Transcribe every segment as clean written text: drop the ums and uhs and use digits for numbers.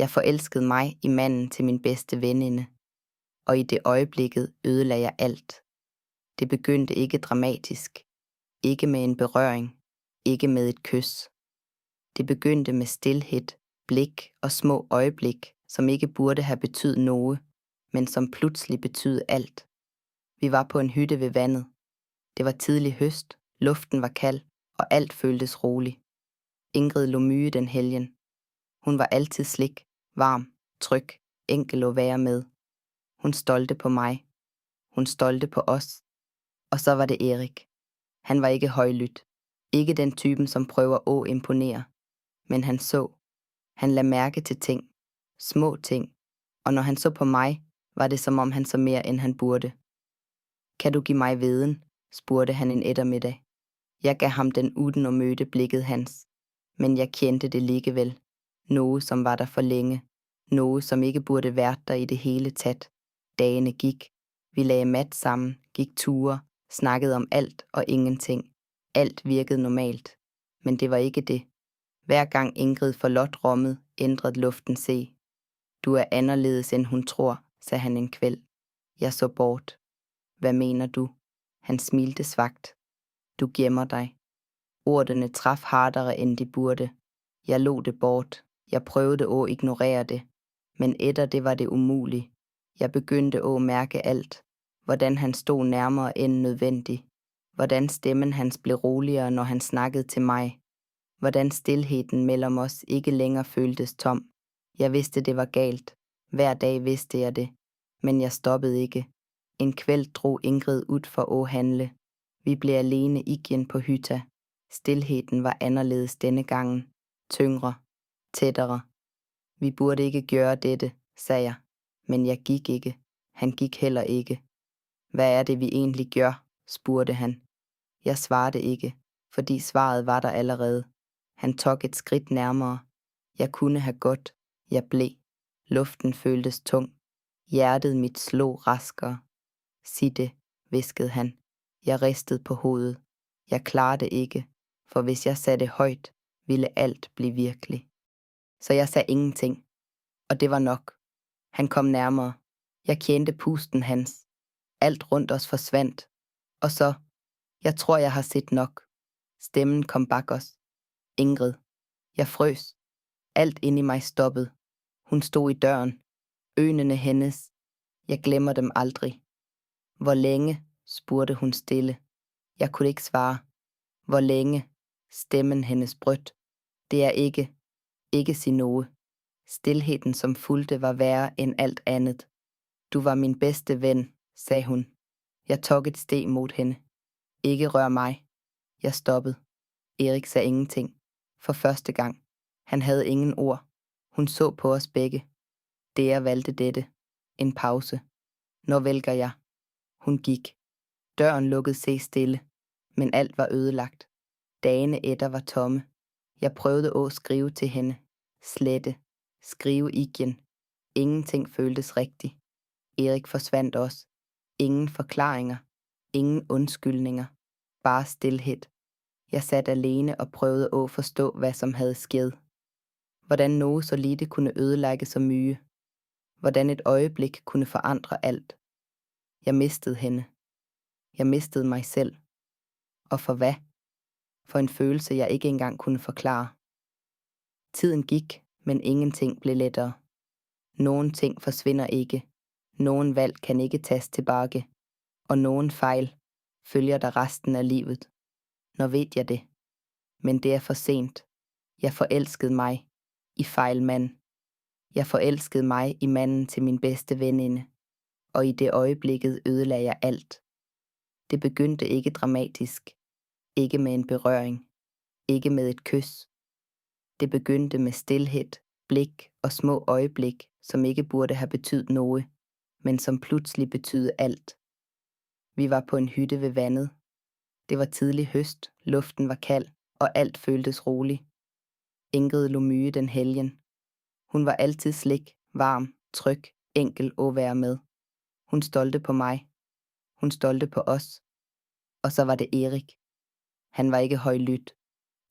Jeg forelskede mig i manden til min bedste veninde, og i det øjeblikket ødelagde jeg alt. Det begyndte ikke dramatisk, ikke med en berøring, ikke med et kys. Det begyndte med stilhed, blik og små øjeblik, som ikke burde have betydet noget, men som pludselig betød alt. Vi var på en hytte ved vandet. Det var tidlig høst, luften var kald, og alt føltes roligt. Ingrid lå myge den helgen. Hun var altid slik, varm, tryg, enkel at være med. Hun stolte på mig. Hun stolte på os. Og så var det Erik. Han var ikke højlydt. Ikke den typen, som prøver at imponere. Men han så. Han lagde mærke til ting. Små ting. Og når han så på mig, var det som om han så mere, end han burde. Kan du give mig viden? Spurgte han en eftermiddag. Jeg gav ham den uden og mødte blikket hans. Men jeg kendte det likevel. Noget, som var der for længe. Noget, som ikke burde været der i det hele taget. Dagene gik. Vi lagde mat sammen, gik ture, snakkede om alt og ingenting. Alt virkede normalt. Men det var ikke det. Hver gang Ingrid forlot rummet, ændrede luften sig. Du er anderledes, end hun tror, sagde han en kvæld. Jeg så bort. Hvad mener du? Han smilte svagt. Du gemmer dig. Ordene traf hardere, end de burde. Jeg lod det bort. Jeg prøvede at ignorere det. Men efter det var det umuligt. Jeg begyndte at mærke alt. Hvordan han stod nærmere end nødvendigt. Hvordan stemmen hans blev roligere, når han snakkede til mig. Hvordan stilheden mellem os ikke længere føltes tom. Jeg vidste, det var galt. Hver dag vidste jeg det. Men jeg stoppede ikke. En kvæld drog Ingrid ud for at handle. Vi blev alene igen på hytta. Stilheden var anderledes denne gangen. Tyngre. Tættere. Vi burde ikke gøre dette, sagde jeg. Men jeg gik ikke. Han gik heller ikke. Hvad er det, vi egentlig gør? Spurgte han. Jeg svarede ikke, fordi svaret var der allerede. Han tog et skridt nærmere. Jeg kunne have gått. Jeg blev. Luften føltes tung. Hjertet mit slog raskere. Sig det, hviskede han. Jeg ristede på hovedet. Jeg klarede ikke, for hvis jeg sagde det højt, ville alt blive virkelig. Så jeg sagde ingenting. Og det var nok. Han kom nærmere. Jeg kendte pusten hans. Alt rundt os forsvandt. Og så, jeg tror, jeg har set nok. Stemmen kom bag os. Ingrid. Jeg frøs. Alt inde i mig stoppede. Hun stod i døren. Øjnene hendes. Jeg glemmer dem aldrig. Hvor længe? Spurgte hun stille. Jeg kunne ikke svare. Hvor længe? Stemmen hendes brødt. Det er ikke sige noget. Stilheden, som fulgte, var værre end alt andet. Du var min bedste ven, sagde hun. Jeg tog et steg mod hende. Ikke rør mig. Jeg stoppede. Erik sagde ingenting. For første gang. Han havde ingen ord. Hun så på os begge. Det jeg valgte dette. En pause. Når vælger jeg? Hun gik. Døren lukkede sig stille. Men alt var ødelagt. Dagene efter var tomme. Jeg prøvede at skrive til hende. Slette. Skrive igen. Ingenting føltes rigtigt. Erik forsvandt også. Ingen forklaringer. Ingen undskyldninger. Bare stilhed. Jeg satt alene og prøvede at forstå, hvad som havde sket. Hvordan noget så lite kunne ødelægge så mye. Hvordan et øjeblik kunne forandre alt. Jeg mistede hende. Jeg mistede mig selv. Og for hvad? For en følelse, jeg ikke engang kunne forklare. Tiden gik, men ingenting blev lettere. Nogen ting forsvinder ikke. Nogen valg kan ikke tages tilbage. Og nogen fejl følger der resten af livet. Når ved jeg det. Men det er for sent. Jeg forelskede mig i fejl mand. Jeg forelskede mig i manden til min bedste veninde. Og i det øjeblikket ødelagde jeg alt. Det begyndte ikke dramatisk. Ikke med en berøring. Ikke med et kys. Det begyndte med stilhed, blik og små øjeblik, som ikke burde have betydet noget, men som pludselig betød alt. Vi var på en hytte ved vandet. Det var tidlig høst, luften var kald, og alt føltes roligt. Ingrid lå myge den helgen. Hun var altid slik, varm, tryg, enkel at være med. Hun stolte på mig. Hun stolte på os. Og så var det Erik. Han var ikke højlydt.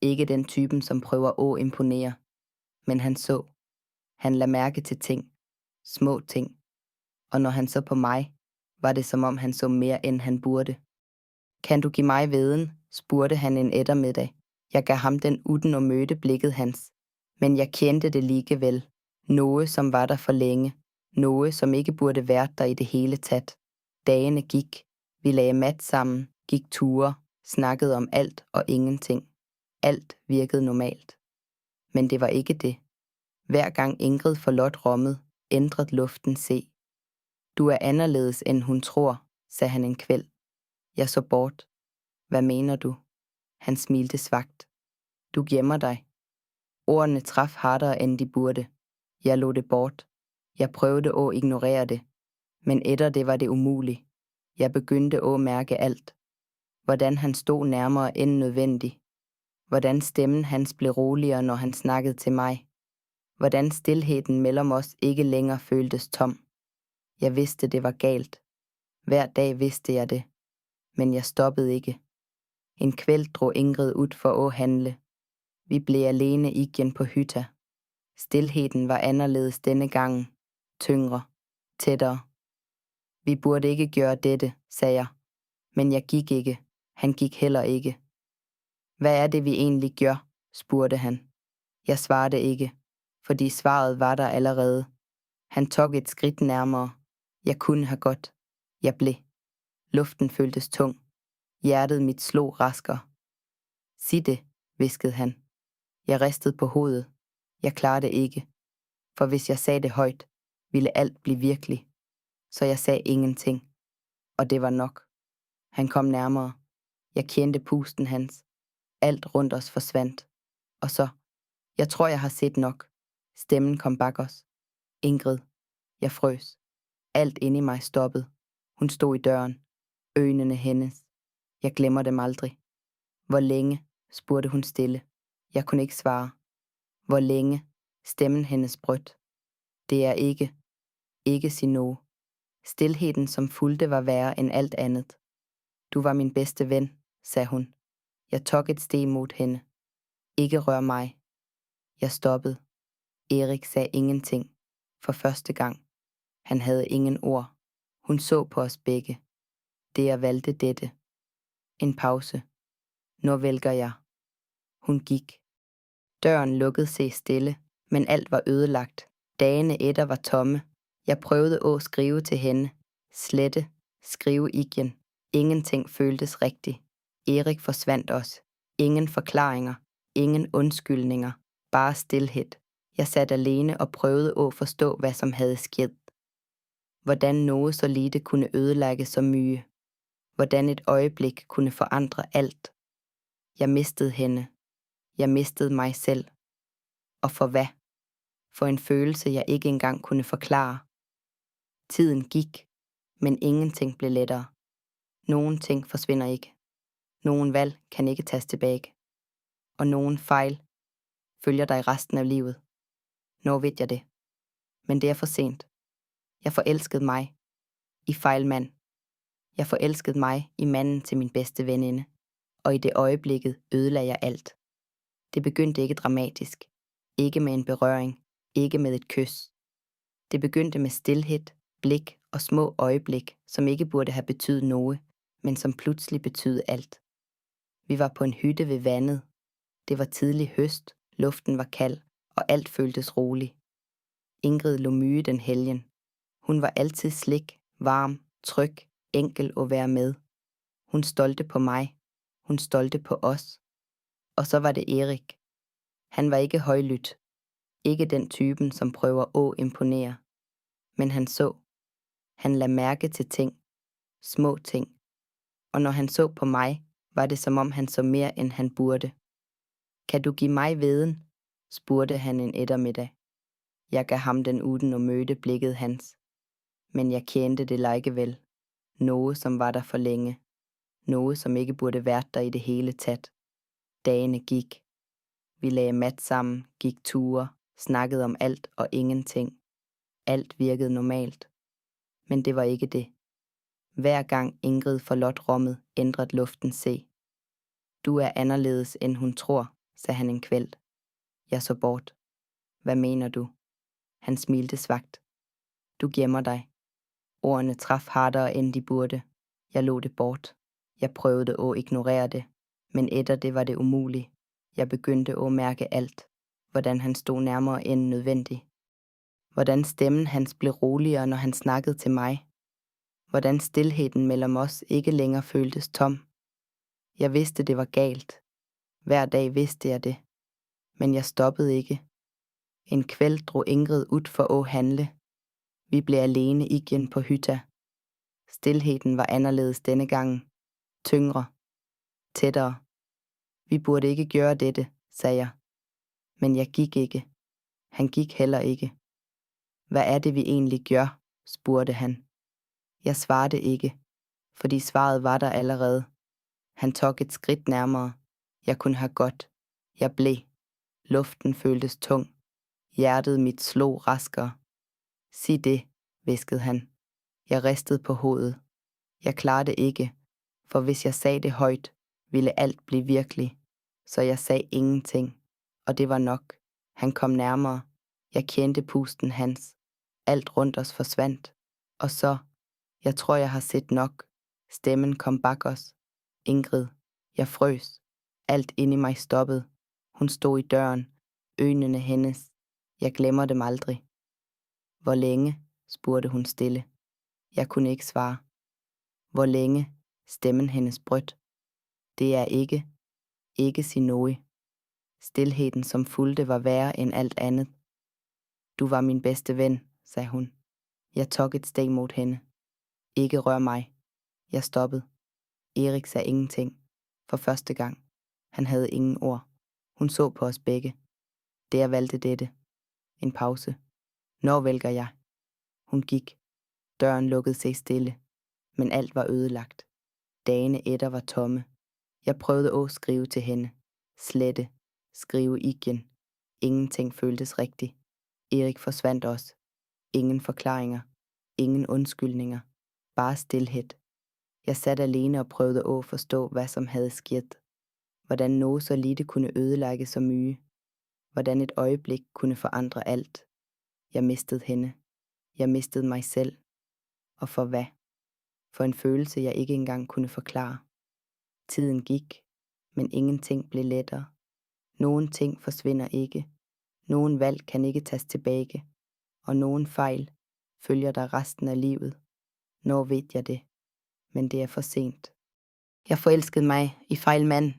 Ikke den typen, som prøver at imponere. Men han så. Han lagde mærke til ting, små ting, og når han så på mig, var det som om han så mere end han burde. Kan du give mig viden? Spurgte han en ettermiddag. Jeg gav ham den uden og mødte blikket hans. Men jeg kendte det likevel. Noget, som var der for længe. Noget, som ikke burde været der i det hele taget. Dagene gik. Vi lagde mat sammen, gik ture, snakkede om alt og ingenting. Alt virkede normalt. Men det var ikke det. Hver gang Ingrid forlod rummet, ændrede luften se. Du er anderledes, end hun tror, sagde han en kvæld. Jeg så bort. Hvad mener du? Han smilte svagt. Du gemmer dig. Ordene traf hardere, end de burde. Jeg lod det bort. Jeg prøvede at ignorere det. Men etter det var det umuligt. Jeg begyndte at mærke alt. Hvordan han stod nærmere end nødvendigt. Hvordan stemmen hans blev roligere, når han snakkede til mig. Hvordan stilheden mellem os ikke længere føltes tom. Jeg vidste, det var galt. Hver dag vidste jeg det. Men jeg stoppede ikke. En kvæld drog Ingrid ud for at handle. Vi blev alene igen på hytta. Stilheden var anderledes denne gang. Tyngre. Tættere. Vi burde ikke gøre dette, sagde jeg. Men jeg gik ikke. Han gik heller ikke. Hvad er det, vi egentlig gør? Spurgte han. Jeg svarede ikke, fordi svaret var der allerede. Han tog et skridt nærmere. Jeg kunne have gått. Jeg blev. Luften føltes tung. Hjertet mit slog raskere. Sig det, hviskede han. Jeg ristede på hovedet. Jeg klarede det ikke. For hvis jeg sagde det højt, ville alt blive virkelig. Så jeg sagde ingenting. Og det var nok. Han kom nærmere. Jeg kendte pusten hans. Alt rundt os forsvandt. Og så, jeg tror jeg har set nok. Stemmen kom bag os. Ingrid. Jeg frøs. Alt inde i mig stoppede. Hun stod i døren. Øjnene hendes. Jeg glemmer dem aldrig. Hvor længe? Spurgte hun stille. Jeg kunne ikke svare. Hvor længe? Stemmen hendes brødt. Det er ikke sig noget. Stilheden, som fulgte, var værre end alt andet. Du var min bedste ven, sagde hun. Jeg tog et steg mod hende. Ikke rør mig. Jeg stoppede. Erik sagde ingenting. For første gang. Han havde ingen ord. Hun så på os begge. Det jeg valgte dette. En pause. Nu vælger jeg. Hun gik. Døren lukkede sig stille, men alt var ødelagt. Dagene etter var tomme. Jeg prøvede at skrive til hende. Slette. Skrive igen. Ingenting føltes rigtigt. Erik forsvandt os. Ingen forklaringer. Ingen undskyldninger. Bare stilhed. Jeg satt alene og prøvede at forstå, hvad som havde sket. Hvordan noget så lite kunne ødelægge så mye. Hvordan et øjeblik kunne forandre alt. Jeg mistede hende. Jeg mistede mig selv. Og for hvad? For en følelse, jeg ikke engang kunne forklare. Tiden gik, men ingenting blev lettere. Nogen ting forsvinder ikke. Nogen valg kan ikke tages tilbage. Og nogen fejl følger dig resten af livet. Nå ved jeg det. Men det er for sent. Jeg forelskede mig i fejl mand. Jeg forelskede mig i manden til min bedste veninde. Og i det øjeblikket ødelagde jeg alt. Det begyndte ikke dramatisk. Ikke med en berøring. Ikke med et kys. Det begyndte med stilhed, blik og små øjeblik, som ikke burde have betydet noget, men som pludselig betød alt. Vi var på en hytte ved vandet. Det var tidlig høst, luften var kald, og alt føltes roligt. Ingrid lå myge den helgen. Hun var altid slik, varm, tryg, enkel at være med. Hun stolte på mig. Hun stolte på os. Og så var det Erik. Han var ikke højlydt. Ikke den typen, som prøver at imponere. Men han så. Han lagde mærke til ting. Små ting. Og når han så på mig, var det som om han så mere, end han burde. Kan du give mig viden? Spurgte han en ettermiddag. Jeg gav ham den uden og mødte blikket hans. Men jeg kendte det likevel. Noget, som var der for længe. Noget, som ikke burde været der i det hele taget. Dagene gik. Vi lagde mat sammen, gik ture, snakkede om alt og ingenting. Alt virkede normalt. Men det var ikke det. Hver gang Ingrid forlod rummet, ændrede luften sig. Du er anderledes, end hun tror, sagde han en kvæld. Jeg så bort. Hvad mener du? Han smilte svagt. Du gemmer dig. Ordene traf hardere, end de burde. Jeg lod det bort. Jeg prøvede at ignorere det, men etter det var det umuligt. Jeg begyndte at mærke alt. Hvordan han stod nærmere end nødvendigt. Hvordan stemmen hans blev roligere, når han snakkede til mig. Hvordan stilheden mellem os ikke længere føltes tom. Jeg vidste, det var galt. Hver dag vidste jeg det. Men jeg stoppede ikke. En kvæld drog Ingrid ud for at handle. Vi blev alene igen på hytta. Stilheden var anderledes denne gang. Tyngre. Tættere. Vi burde ikke gøre dette, sagde jeg. Men jeg gik ikke. Han gik heller ikke. Hvad er det, vi egentlig gør? Spurgte han. Jeg svarede ikke, fordi svaret var der allerede. Han tog et skridt nærmere. Jeg kunne have gått. Jeg blev. Luften føltes tung. Hjertet mit slog raskere. Sig det, hviskede han. Jeg ristede på hovedet. Jeg klarede ikke, for hvis jeg sagde det højt, ville alt blive virkelig. Så jeg sagde ingenting, og det var nok. Han kom nærmere. Jeg kendte pusten hans. Alt rundt os forsvandt. Og så, jeg tror jeg har set nok. Stemmen kom bak os. Ingrid. Jeg frøs. Alt inde i mig stoppede. Hun stod i døren. Øjnene hendes. Jeg glemmer dem aldrig. Hvor længe? Spurgte hun stille. Jeg kunne ikke svare. Hvor længe? Stemmen hendes brødt. Det er ikke sig noget. Stilheden som fulgte var værre end alt andet. Du var min bedste ven, sagde hun. Jeg tog et steg mod hende. Ikke rør mig. Jeg stoppede. Erik sagde ingenting. For første gang. Han havde ingen ord. Hun så på os begge. Der valgte dette. En pause. Når vælger jeg? Hun gik. Døren lukkede sig stille. Men alt var ødelagt. Dagene etter var tomme. Jeg prøvede at skrive til hende. Slette. Skrive igen. Ingenting føltes rigtigt. Erik forsvandt også. Ingen forklaringer. Ingen undskyldninger. Bare stilhed. Jeg satte alene og prøvede at forstå, hvad som havde sket. Hvordan noget så lite kunne ødelægge så mye. Hvordan et øjeblik kunne forandre alt. Jeg mistede hende. Jeg mistede mig selv. Og for hvad? For en følelse, jeg ikke engang kunne forklare. Tiden gik, men ingenting blev lettere. Nogen ting forsvinder ikke. Nogen valg kan ikke tages tilbage. Og nogen fejl følger dig resten af livet. Når ved jeg det? Men det er for sent. Jeg forelskede mig i fejl mand.